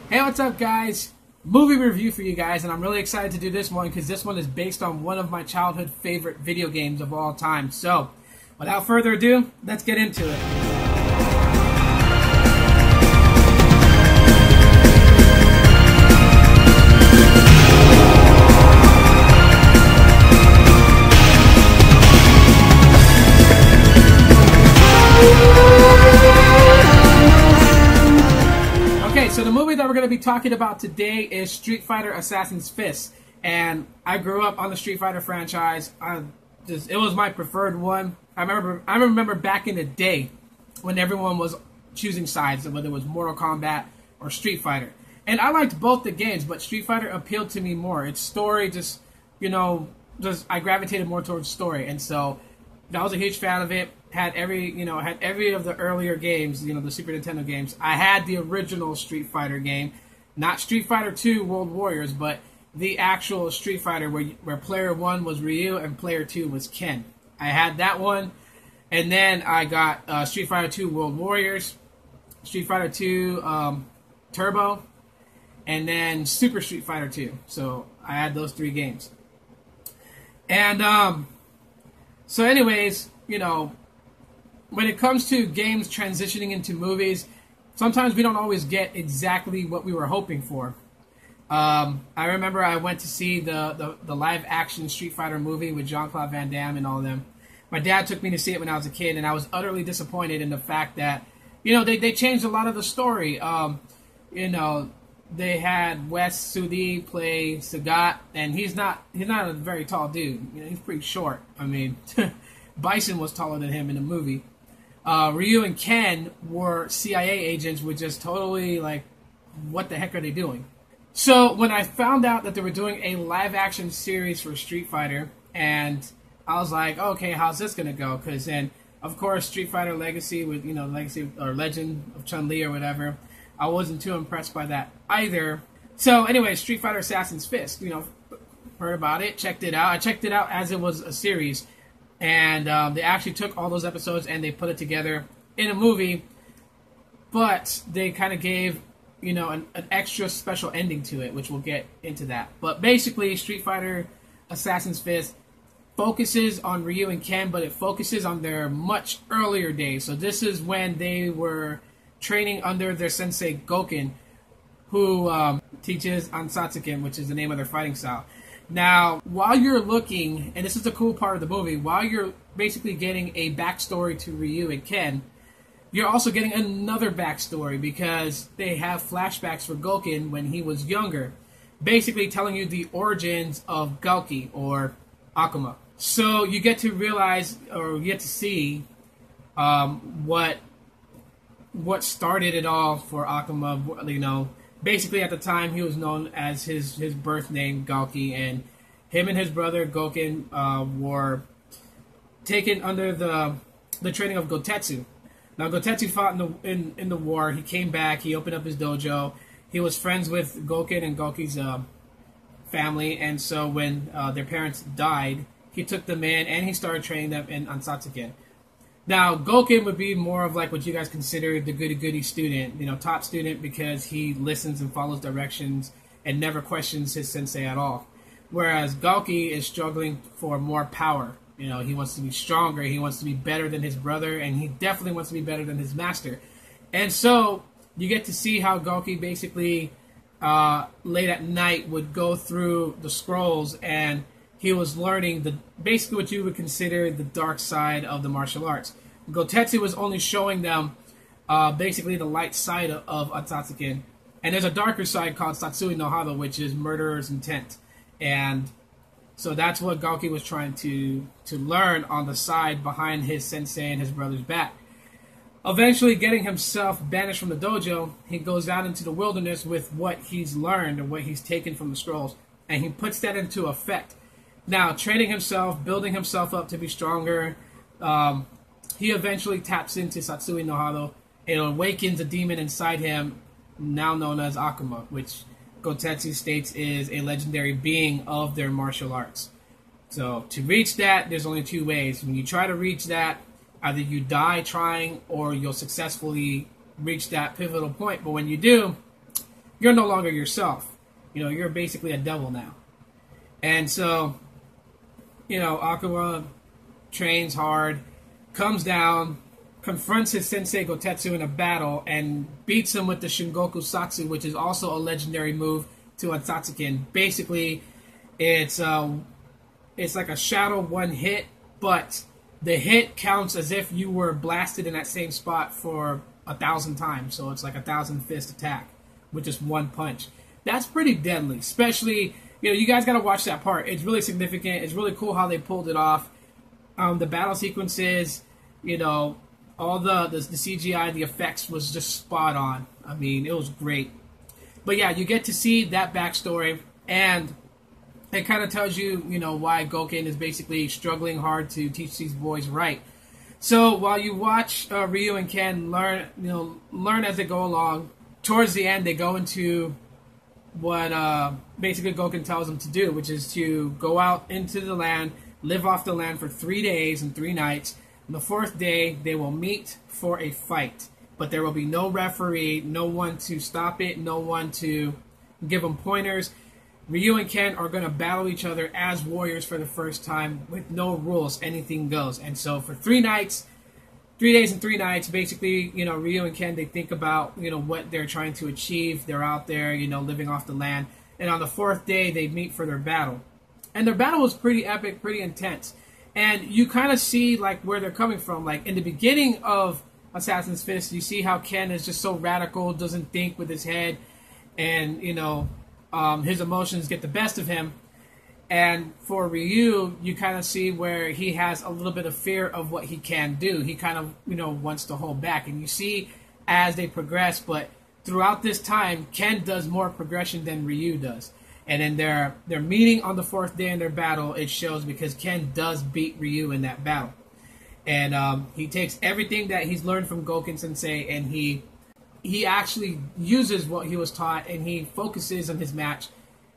Hey, what's up, guys? Movie review for you guys, and I'm really excited to do this one because this one is based on one of my childhood favorite video games of all time. So, without further ado, let's get into it. So the movie that we're going to be talking about today is Street Fighter Assassin's Fist, and I grew up on the Street Fighter franchise. It was my preferred one. I remember back in the day when everyone was choosing sides, whether it was Mortal Kombat or Street Fighter, and I liked both the games, but Street Fighter appealed to me more. Its story, I gravitated more towards story, and so I was a huge fan of it. Had every of the earlier games, the Super Nintendo games. I had the original Street Fighter game, not Street Fighter 2 World Warriors, but the actual Street Fighter where player 1 was Ryu and player 2 was Ken. I had that one, and then I got Street Fighter 2 World Warriors, Street Fighter 2 Turbo, and then Super Street Fighter 2. So I had those 3 games. And so anyways, when it comes to games transitioning into movies, sometimes we don't always get exactly what we were hoping for. I remember I went to see the live-action Street Fighter movie with Jean-Claude Van Damme and all of them. My dad took me to see it when I was a kid, and I was utterly disappointed in the fact that, they changed a lot of the story. They had Wes Sudi play Sagat, and he's not a very tall dude. He's pretty short. I mean, Bison was taller than him in the movie. Ryu and Ken were CIA agents, which is totally like, what the heck are they doing? So when I found out that they were doing a live-action series for Street Fighter, and I was like, okay, how's this gonna go? Because then, of course, Street Fighter Legacy with Legacy or Legend of Chun-Li or whatever, I wasn't too impressed by that either. So anyway, Street Fighter Assassin's Fist, heard about it, checked it out. I checked it out as it was a series. And they actually took all those episodes and they put it together in a movie, but they kind of gave, an extra special ending to it, which we'll get into that. But basically, Street Fighter Assassin's Fist focuses on Ryu and Ken, but it focuses on their much earlier days. So this is when they were training under their sensei Gouken, who teaches Ansatsuken, which is the name of their fighting style. Now, while you're looking, and this is the cool part of the movie, while you're basically getting a backstory to Ryu and Ken, you're also getting another backstory because they have flashbacks for Gouken when he was younger, basically telling you the origins of Gouki, or Akuma. So you get to realize, or you get to see what started it all for Akuma, Basically, at the time, he was known as his birth name, Gouki, and him and his brother, Gouken, were taken under the training of Gotetsu. Now, Gotetsu fought in the war. He came back. He opened up his dojo. He was friends with Gouken and Gouki's family, and so when their parents died, he took them in, and he started training them in Ansatsuken. Now, Gouken would be more of like what you guys consider the goody-goody student, top student because he listens and follows directions and never questions his sensei at all. Whereas Gouki is struggling for more power. He wants to be stronger, he wants to be better than his brother, and he definitely wants to be better than his master. And so, you get to see how Gouki basically, late at night, would go through the scrolls, and he was learning basically what you would consider the dark side of the martial arts. Gotetsu was only showing them basically the light side of Ansatsuken. And there's a darker side called Satsui no Hado, which is murderer's intent. And so that's what Gouki was trying to learn on the side behind his sensei and his brother's back. Eventually getting himself banished from the dojo, he goes out into the wilderness with what he's learned and what he's taken from the scrolls. And he puts that into effect. Now, training himself, building himself up to be stronger, he eventually taps into Satsui no Hado. It awakens a demon inside him, now known as Akuma, which Gotetsu states is a legendary being of their martial arts. So, to reach that, there's only 2 ways. When you try to reach that, either you die trying or you'll successfully reach that pivotal point. But when you do, you're no longer yourself. You're basically a devil now. And so, Akuma trains hard, comes down, confronts his sensei Gotetsu in a battle, and beats him with the Shingoku Satsu, which is also a legendary move to a Satsukin. Basically, it's like a shadow one hit, but the hit counts as if you were blasted in that same spot for 1,000 times. So it's like 1,000 fist attack with just one punch. That's pretty deadly, especially, you guys got to watch that part. It's really significant. It's really cool how they pulled it off. The battle sequences, all the CGI, the effects was just spot on. I mean, it was great. But yeah, you get to see that backstory, and it kind of tells you, why Gouken is basically struggling hard to teach these boys right. So while you watch Ryu and Ken learn as they go along, towards the end they go into what basically Gouken tells them to do, which is to go out into the land, live off the land for 3 days and 3 nights. On the 4th day, they will meet for a fight. But there will be no referee, no one to stop it, no one to give them pointers. Ryu and Ken are going to battle each other as warriors for the first time with no rules. Anything goes. And so for 3 nights, 3 days and 3 nights, basically, Ryu and Ken, they think about, what they're trying to achieve. They're out there, living off the land. And on the 4th day, they meet for their battle. And their battle was pretty epic, pretty intense. And you kind of see, like, where they're coming from. Like, in the beginning of Assassin's Fist, you see how Ken is just so radical, doesn't think with his head. And, his emotions get the best of him. And for Ryu, you kind of see where he has a little bit of fear of what he can do. He kind of, wants to hold back. And you see as they progress, but throughout this time, Ken does more progression than Ryu does. And in their meeting on the 4th day in their battle, it shows because Ken does beat Ryu in that battle. And he takes everything that he's learned from Gouken Sensei, and he actually uses what he was taught, and he focuses on his match.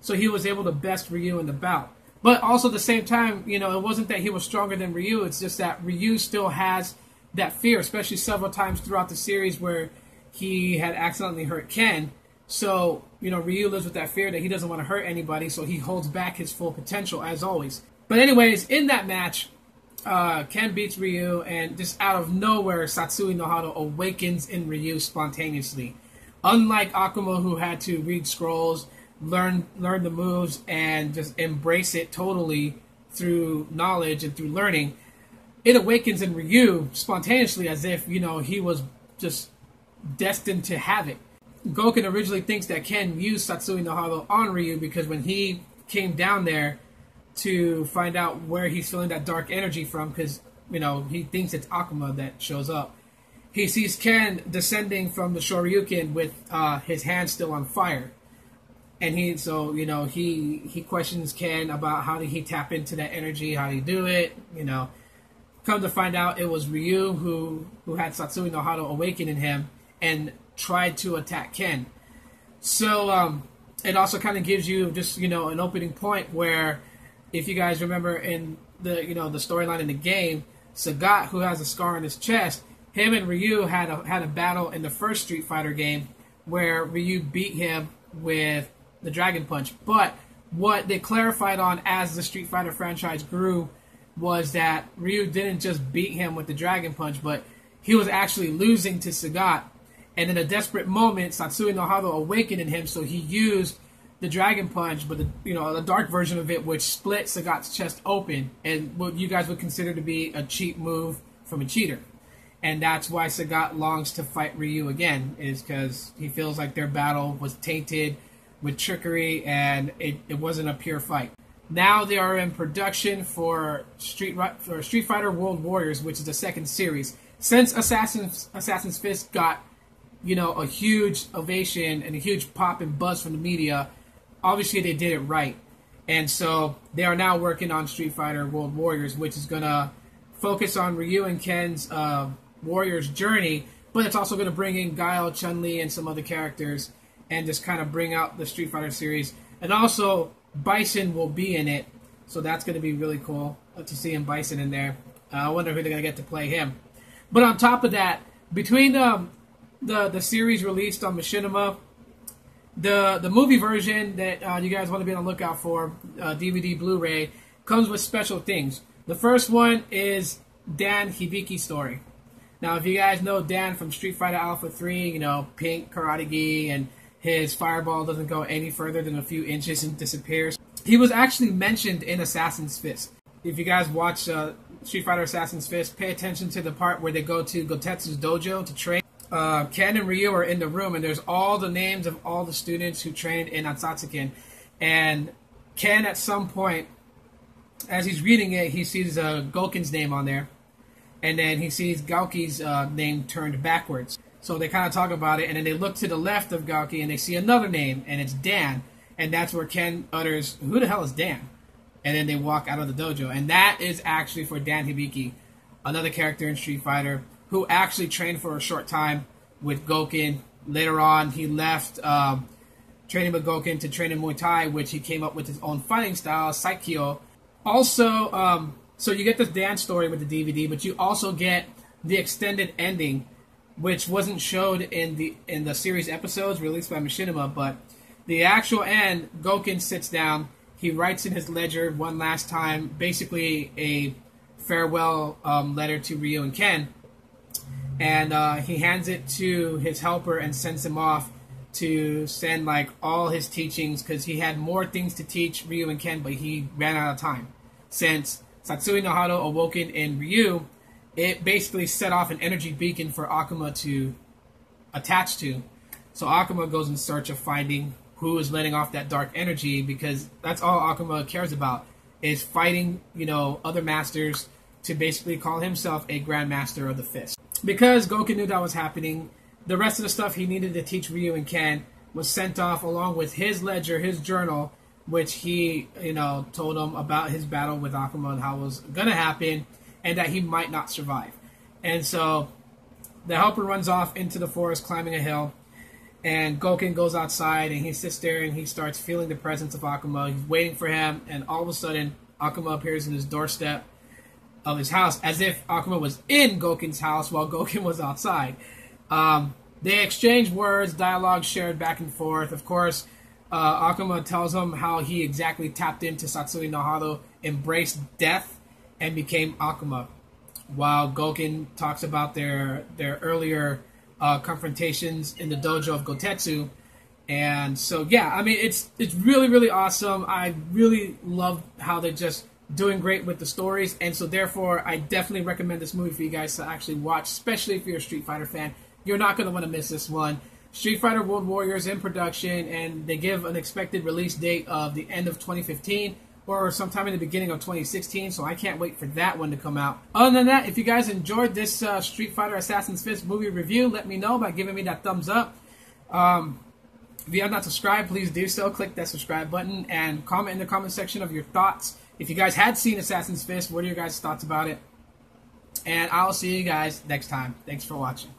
So he was able to best Ryu in the bout. But also at the same time, it wasn't that he was stronger than Ryu. It's just that Ryu still has that fear, especially several times throughout the series where he had accidentally hurt Ken. So, Ryu lives with that fear that he doesn't want to hurt anybody, so he holds back his full potential, as always. But anyways, in that match, Ken beats Ryu, and just out of nowhere, Satsui no Hado awakens in Ryu spontaneously. Unlike Akuma, who had to read scrolls, learn the moves, and just embrace it totally through knowledge and through learning, it awakens in Ryu spontaneously as if, he was just destined to have it. Gouken originally thinks that Ken used Satsui no Hado on Ryu because when he came down there to find out where he's feeling that dark energy from, because, he thinks it's Akuma that shows up, he sees Ken descending from the Shoryuken with his hand still on fire. And he questions Ken about how did he tap into that energy, how did he do it, Come to find out it was Ryu who had Satsui no Hado awaken in him and tried to attack Ken. So it also kind of gives you just, an opening point where, if you guys remember in the, the storyline in the game, Sagat, who has a scar on his chest, him and Ryu had a battle in the first Street Fighter game where Ryu beat him with the Dragon Punch. But what they clarified on as the Street Fighter franchise grew was that Ryu didn't just beat him with the Dragon Punch, but he was actually losing to Sagat. And in a desperate moment, Satsui no Hado awakened in him, so he used the Dragon Punch, but the dark version of it, which split Sagat's chest open, and what you guys would consider to be a cheap move from a cheater. And that's why Sagat longs to fight Ryu again, is because he feels like their battle was tainted with trickery, and it wasn't a pure fight. Now they are in production for Street Fighter World Warriors, which is the 2nd series. Since Assassin's Fist got a huge ovation and a huge pop and buzz from the media, obviously they did it right. And so they are now working on Street Fighter World Warriors, which is going to focus on Ryu and Ken's Warriors journey, but it's also going to bring in Guile, Chun-Li, and some other characters and just kind of bring out the Street Fighter series. And also, Bison will be in it, so that's going to be really cool to see Bison in there. I wonder who they're going to get to play him. But on top of that, between the series released on Machinima, The movie version that you guys want to be on the lookout for, DVD, Blu-ray, comes with special things. The first one is Dan Hibiki Story. Now, if you guys know Dan from Street Fighter Alpha 3, you know, pink Karate Gi, and his fireball doesn't go any further than a few inches and disappears. He was actually mentioned in Assassin's Fist. If you guys watch Street Fighter Assassin's Fist, pay attention to the part where they go to Gotetsu's dojo to train. Ken and Ryu are in the room, and there's all the names of all the students who trained in Ansatsuken. And Ken, at some point, as he's reading it, he sees Gouken's name on there. And then he sees Gouki's name turned backwards. So they kind of talk about it, and then they look to the left of Gouki, and they see another name, and it's Dan. And that's where Ken utters, "Who the hell is Dan?" And then they walk out of the dojo. And that is actually for Dan Hibiki, another character in Street Fighter, who actually trained for a short time with Gouken. Later on, he left training with Gouken to train in Muay Thai, which he came up with his own fighting style, Saikyo. Also, so you get this Dan story with the DVD, but you also get the extended ending, which wasn't showed in the series episodes released by Machinima, but the actual end, Gouken sits down, he writes in his ledger one last time, basically a farewell letter to Ryu and Ken, and he hands it to his helper and sends him off to send like all his teachings, because he had more things to teach Ryu and Ken, but he ran out of time. Since Satsui no Hado awoken in Ryu, it basically set off an energy beacon for Akuma to attach to. So Akuma goes in search of finding who is letting off that dark energy, because that's all Akuma cares about, is fighting, you know, other masters to basically call himself a Grandmaster of the Fist. Because Gouken knew that was happening, the rest of the stuff he needed to teach Ryu and Ken was sent off along with his ledger, his journal, which he, you know, told him about his battle with Akuma and how it was going to happen, and that he might not survive. And so the helper runs off into the forest, climbing a hill, and Gouken goes outside, and he sits there, and he starts feeling the presence of Akuma. He's waiting for him, and all of a sudden, Akuma appears in his doorstep of his house, as if Akuma was in Gouken's house while Gouken was outside. They exchange words, dialogue shared back and forth. Of course, Akuma tells him how he exactly tapped into Satsui no Hado, embraced death, and became Akuma. While Gouken talks about their earlier confrontations in the dojo of Gotetsu. And so, yeah, I mean, it's really, really awesome. I really love how they're just doing great with the stories. And so, therefore, I definitely recommend this movie for you guys to actually watch, especially if you're a Street Fighter fan. You're not going to want to miss this one. Street Fighter World Warriors in production, and they give an expected release date of the end of 2015 or sometime in the beginning of 2016, so I can't wait for that one to come out. Other than that, if you guys enjoyed this Street Fighter Assassin's Fist movie review, let me know by giving me that thumbs up. If you have not subscribed, please do so. Click that subscribe button and comment in the comment section of your thoughts. If you guys had seen Assassin's Fist, what are your guys' thoughts about it? And I'll see you guys next time. Thanks for watching.